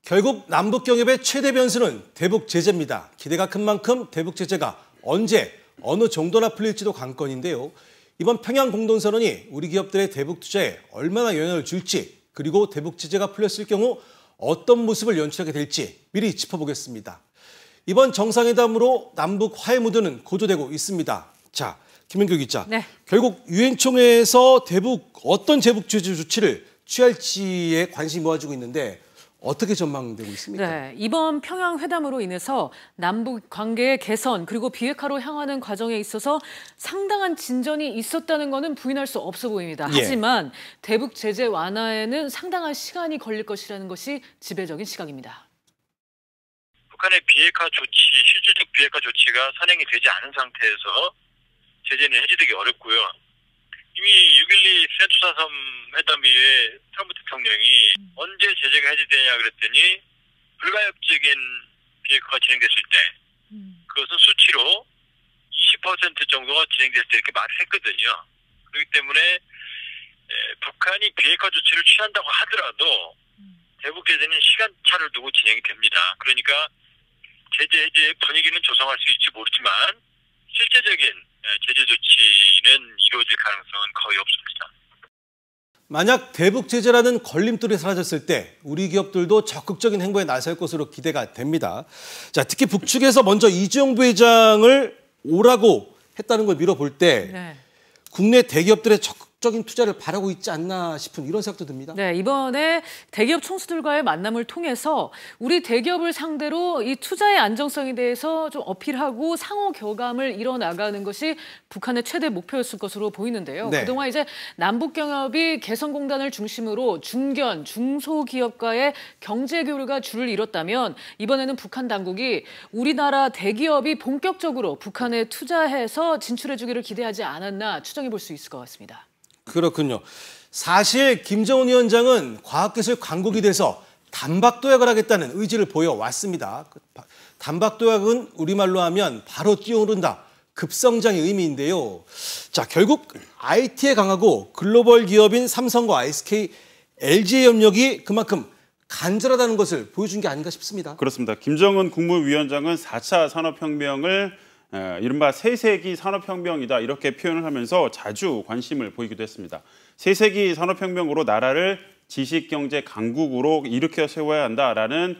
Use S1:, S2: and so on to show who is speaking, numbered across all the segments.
S1: 결국 남북 경협의 최대 변수는 대북 제재입니다. 기대가 큰 만큼 대북 제재가 언제, 어느 정도나 풀릴지도 관건인데요. 이번 평양 공동선언이 우리 기업들의 대북 투자에 얼마나 영향을 줄지, 그리고 대북 제재가 풀렸을 경우 어떤 모습을 연출하게 될지 미리 짚어보겠습니다. 이번 정상회담으로 남북 화해 무드는 고조되고 있습니다. 자, 김은교 기자.
S2: 네.
S1: 결국 유엔총회에서 어떤 대북 제재 조치를 취할지에 관심이 모아지고 있는데 어떻게 전망되고 있습니까?
S2: 네, 이번 평양 회담으로 인해서 남북 관계의 개선 그리고 비핵화로 향하는 과정에 있어서 상당한 진전이 있었다는 것은 부인할 수 없어 보입니다.
S1: 예.
S2: 하지만 대북 제재 완화에는 상당한 시간이 걸릴 것이라는 것이 지배적인 시각입니다.
S3: 북한의 비핵화 조치, 실질적 비핵화 조치가 선행이 되지 않은 상태에서 제재는 해지되기 어렵고요. 이미 6.12 센토사 섬 회담 이후에 트럼프 대통령이 언제 제재가 해제되냐 그랬더니 불가역적인 비핵화가 진행됐을 때 그것은 수치로 20% 정도가 진행됐을 때 이렇게 말을 했거든요. 그렇기 때문에 북한이 비핵화 조치를 취한다고 하더라도 대북 제재는 시간차를 두고 진행이 됩니다. 그러니까 제재 해제의 분위기는 조성할 수 있을지 모르지만 실제적인 제재 조치는 이루어질 가능성은 거의 없습니다.
S1: 만약 대북 제재라는 걸림돌이 사라졌을 때 우리 기업들도 적극적인 행보에 나설 것으로 기대가 됩니다. 자, 특히 북측에서 먼저 이주영 부회장을 오라고 했다는 걸 미뤄볼 때
S2: 네.
S1: 국내 대기업들의 적극적인 투자를 바라고 있지 않나 싶은 이런 생각도 듭니다.
S2: 네, 이번에 대기업 총수들과의 만남을 통해서 우리 대기업을 상대로 이 투자의 안정성에 대해서 좀 어필하고 상호 교감을 이뤄나가는 것이 북한의 최대 목표였을 것으로 보이는데요.
S1: 네.
S2: 그동안 이제 남북경협이 개성공단을 중심으로 중견, 중소기업과의 경제 교류가 줄을 이뤘다면 이번에는 북한 당국이 우리나라 대기업이 본격적으로 북한에 투자해서 진출해주기를 기대하지 않았나 추정해 볼 수 있을 것 같습니다.
S1: 그렇군요. 사실 김정은 위원장은 과학기술 강국이 돼서 단박도약을 하겠다는 의지를 보여왔습니다. 단박도약은 우리말로 하면 바로 뛰어오른다. 급성장의 의미인데요. 자, 결국 IT에 강하고 글로벌 기업인 삼성과 SK, LG의 협력이 그만큼 간절하다는 것을 보여준 게 아닌가 싶습니다.
S4: 그렇습니다. 김정은 국무위원장은 4차 산업혁명을 이른바 새세기 산업혁명이다 이렇게 표현을 하면서 자주 관심을 보이기도 했습니다. 새세기 산업혁명으로 나라를 지식경제 강국으로 일으켜 세워야 한다라는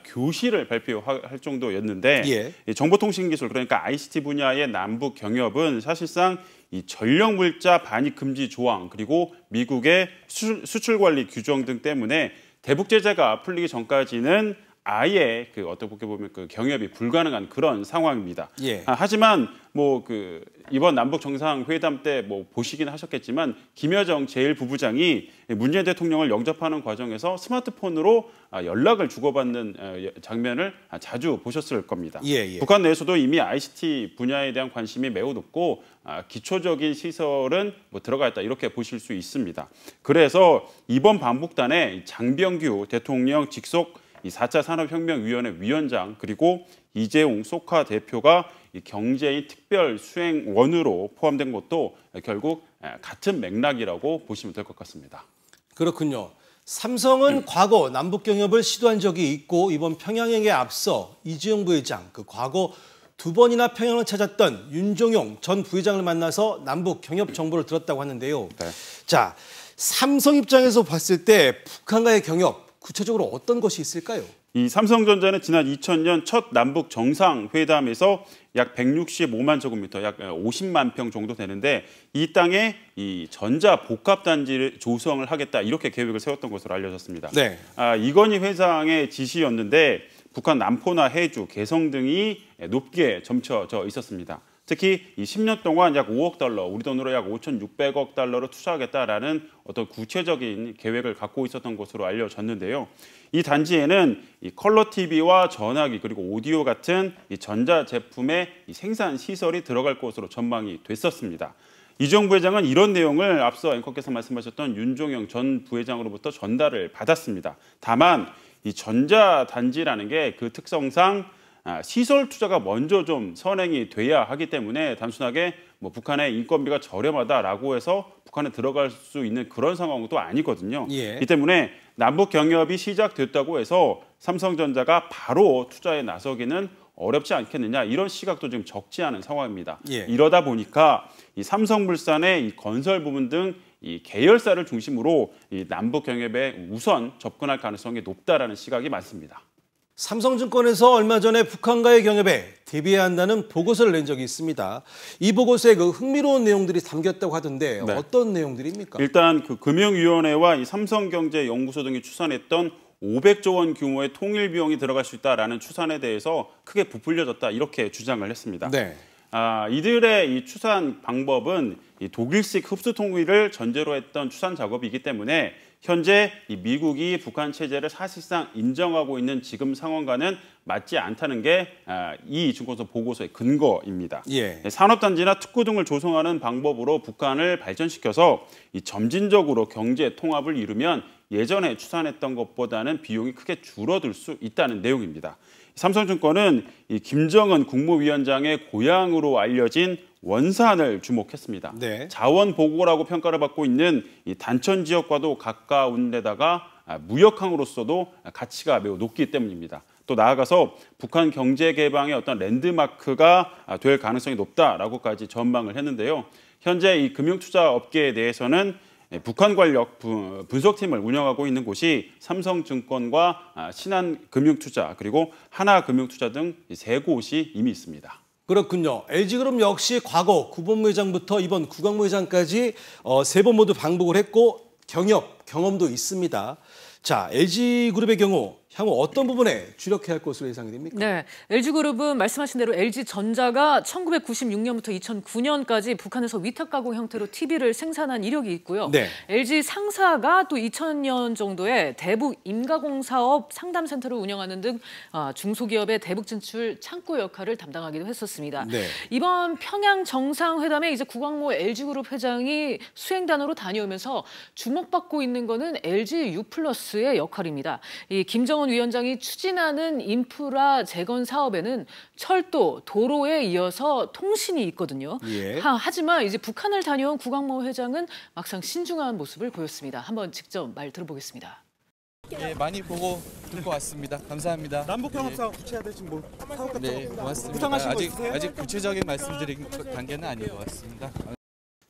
S4: 교시를 발표할 정도였는데
S1: 예.
S4: 정보통신기술 그러니까 ICT 분야의 남북 경협은 사실상 이 전력물자 반입 금지 조항 그리고 미국의 수출관리 규정 등 때문에 대북 제재가 풀리기 전까지는 아예 어떻게 보면 경협이 불가능한 그런 상황입니다.
S1: 예.
S4: 하지만 이번 남북 정상회담 때 보시긴 하셨겠지만 김여정 제1부부장이 문재인 대통령을 영접하는 과정에서 스마트폰으로 연락을 주고받는 장면을 자주 보셨을 겁니다.
S1: 예.
S4: 북한 내에서도 이미 ICT 분야에 대한 관심이 매우 높고 기초적인 시설은 들어가 있다 이렇게 보실 수 있습니다. 그래서 이번 방북단에 장병규 대통령 직속 이 4차 산업혁명위원회 위원장 그리고 이재용 소카 대표가 이 경제인 특별 수행원으로 포함된 것도 결국 같은 맥락이라고 보시면 될 것 같습니다.
S1: 그렇군요. 삼성은 과거 남북경협을 시도한 적이 있고 이번 평양행에 앞서 이주영 부회장, 과거 2번이나 평양을 찾았던 윤종용 전 부회장을 만나서 남북경협 정보를 들었다고 하는데요.
S4: 네.
S1: 자, 삼성 입장에서 봤을 때 북한과의 경협, 구체적으로 어떤 것이 있을까요?
S4: 이 삼성전자는 지난 2000년 첫 남북 정상회담에서 약 165만 제곱미터, 약 50만 평 정도 되는데 이 땅에 이 전자 복합 단지를 조성을 하겠다 이렇게 계획을 세웠던 것으로 알려졌습니다.
S1: 네.
S4: 이건희 회장의 지시였는데 북한 남포나 해주, 개성 등이 높게 점쳐져 있었습니다. 특히 이 10년 동안 약 5억 달러, 우리 돈으로 약 5,600억 달러를 투자하겠다라는 어떤 구체적인 계획을 갖고 있었던 것으로 알려졌는데요. 이 단지에는 이 컬러 TV와 전화기 그리고 오디오 같은 이 전자 제품의 이 생산 시설이 들어갈 것으로 전망이 됐었습니다. 이주영 부회장은 이런 내용을 앞서 앵커께서 말씀하셨던 윤종영 전 부회장으로부터 전달을 받았습니다. 다만 이 전자단지라는 게 그 특성상 시설 투자가 먼저 좀 선행이 돼야 하기 때문에 단순하게 북한의 인건비가 저렴하다라고 해서 북한에 들어갈 수 있는 그런 상황도 아니거든요.
S1: 예.
S4: 이 때문에 남북 경협이 시작됐다고 해서 삼성전자가 바로 투자에 나서기는 어렵지 않겠느냐 이런 시각도 지금 적지 않은 상황입니다.
S1: 예.
S4: 이러다 보니까 이 삼성물산의 이 건설 부분 등 이 계열사를 중심으로 이 남북 경협에 우선 접근할 가능성이 높다라는 시각이 많습니다.
S1: 삼성증권에서 얼마 전에 북한과의 경협에 대비해야 한다는 보고서를 낸 적이 있습니다. 이 보고서에 그 흥미로운 내용들이 담겼다고 하던데
S4: 네.
S1: 어떤 내용들입니까?
S4: 일단 그 금융위원회와 이 삼성경제연구소 등이 추산했던 500조 원 규모의 통일 비용이 들어갈 수 있다라는 추산에 대해서 크게 부풀려졌다 이렇게 주장을 했습니다.
S1: 네.
S4: 이들의 이 추산 방법은 이 독일식 흡수 통일을 전제로 했던 추산 작업이기 때문에 현재 이 미국이 북한 체제를 사실상 인정하고 있는 지금 상황과는 맞지 않다는 게 이 증권서 보고서의 근거입니다.
S1: 예.
S4: 산업단지나 특구 등을 조성하는 방법으로 북한을 발전시켜서 이 점진적으로 경제 통합을 이루면 예전에 추산했던 것보다는 비용이 크게 줄어들 수 있다는 내용입니다. 삼성증권은 이 김정은 국무위원장의 고향으로 알려진 원산을 주목했습니다.
S1: 네.
S4: 자원보고라고 평가를 받고 있는 이 단천 지역과도 가까운 데다가 무역항으로서도 가치가 매우 높기 때문입니다. 또 나아가서 북한 경제 개방의 어떤 랜드마크가 될 가능성이 높다라고까지 전망을 했는데요. 현재 이 금융투자 업계에 대해서는 북한 관력 분석팀을 운영하고 있는 곳이 삼성증권과 신한금융투자 그리고 하나금융투자 등 세 곳이 이미 있습니다.
S1: 그렇군요. LG그룹 역시 과거 구본무 회장부터 이번 구광무 회장까지 세 번 모두 방북을 했고 경험도 있습니다. 자, LG그룹의 경우 향후 어떤 부분에 주력해야 할 것으로 예상이 됩니까?
S2: 네, LG그룹은 말씀하신 대로 LG전자가 1996년부터 2009년까지 북한에서 위탁 가공 형태로 TV를 생산한 이력이 있고요.
S1: 네.
S2: LG 상사가 또 2000년 정도에 대북 임가공 사업 상담센터를 운영하는 등 중소기업의 대북 진출 창구 역할을 담당하기도 했었습니다.
S1: 네.
S2: 이번 평양 정상회담에 이제 구광모 LG그룹 회장이 수행단으로 다녀오면서 주목받고 있는 거는 LG U+의 역할입니다. 이 김정은 위원장이 추진하는 인프라 재건 사업에는 철도, 도로에 이어서 통신이 있거든요.
S1: 예.
S2: 하지만 이제 북한을 다녀온 구광모 회장은 막상 신중한 모습을 보였습니다. 한번 직접 말 들어보겠습니다.
S5: 예, 많이 보고 듣고 왔습니다. 감사합니다.
S6: 남북경협 사업 구체화될지 뭐 사업 같은
S5: 네,
S6: 거
S5: 고맙습니다.
S6: 구상하신 거 있으세요?
S5: 아직 구체적인 말씀드린 단계는 아닌 것 같습니다.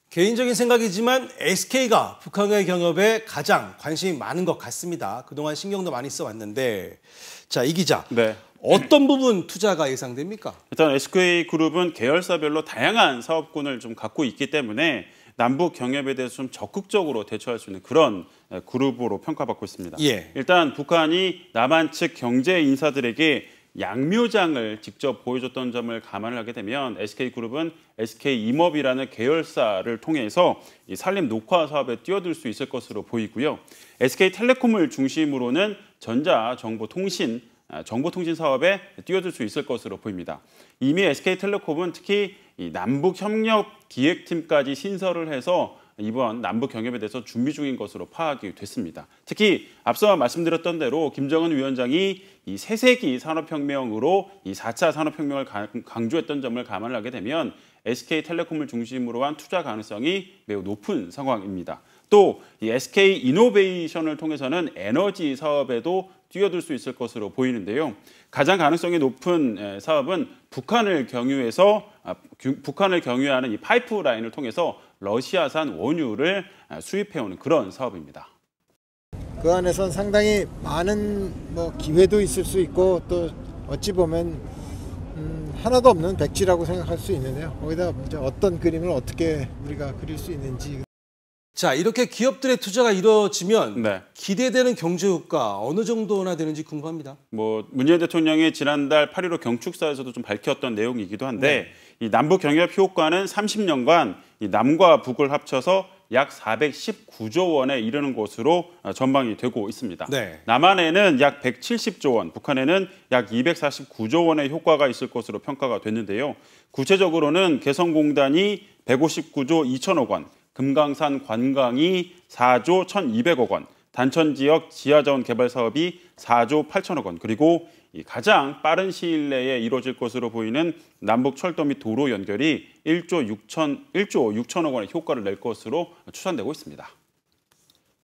S1: 개인적인 생각이지만 SK가 북한과의 경협에 가장 관심이 많은 것 같습니다. 그동안 신경도 많이 써왔는데 자, 이 기자.
S4: 네.
S1: 어떤 부분 투자가 예상됩니까?
S4: 일단 SK그룹은 계열사별로 다양한 사업군을 좀 갖고 있기 때문에 남북 경협에 대해서 좀 적극적으로 대처할 수 있는 그런 그룹으로 평가받고 있습니다.
S1: 예.
S4: 일단 북한이 남한 측 경제 인사들에게 양묘장을 직접 보여줬던 점을 감안을 하게 되면 SK그룹은 SK임업이라는 계열사를 통해서 이 산림 녹화 사업에 뛰어들 수 있을 것으로 보이고요. SK텔레콤을 중심으로는 전자정보통신 정보통신 사업에 뛰어들 수 있을 것으로 보입니다. 이미 SK텔레콤은 특히 이 남북협력기획팀까지 신설을 해서 이번 남북 경협에 대해서 준비 중인 것으로 파악이 됐습니다. 특히 앞서 말씀드렸던 대로 김정은 위원장이 이 새세기 산업혁명으로 이 4차 산업혁명을 강조했던 점을 감안을 하게 되면 SK텔레콤을 중심으로 한 투자 가능성이 매우 높은 상황입니다. 또 이 SK이노베이션을 통해서는 에너지 사업에도 뛰어들 수 있을 것으로 보이는데요. 가장 가능성이 높은 사업은 북한을 경유하는 이 파이프라인을 통해서 러시아산 원유를 수입해오는 그런 사업입니다.
S7: 그 안에선 상당히 많은 기회도 있을 수 있고 또 어찌 보면 하나도 없는 백지라고 생각할 수 있는데요. 거기다 이제 어떤 그림을 어떻게 우리가 그릴 수 있는지.
S1: 자, 이렇게 기업들의 투자가 이루어지면
S4: 네.
S1: 기대되는 경제 효과 어느 정도나 되는지 궁금합니다.
S4: 문재인 대통령이 지난달 8.15 경축사에서도 좀 밝혔던 내용이기도 한데 이 남북 경협 효과는 30년간 이 남과 북을 합쳐서 약 419조 원에 이르는 것으로 전망이 되고 있습니다.
S1: 네.
S4: 남한에는 약 170조 원, 북한에는 약 249조 원의 효과가 있을 것으로 평가가 됐는데요. 구체적으로는 개성공단이 159조 2천억 원, 금강산 관광이 4조 1,200억 원, 단천 지역 지하자원 개발 사업이 4조 8천억 원, 그리고 가장 빠른 시일 내에 이루어질 것으로 보이는 남북 철도 및 도로 연결이 1조 6천억 원의 효과를 낼 것으로 추산되고 있습니다.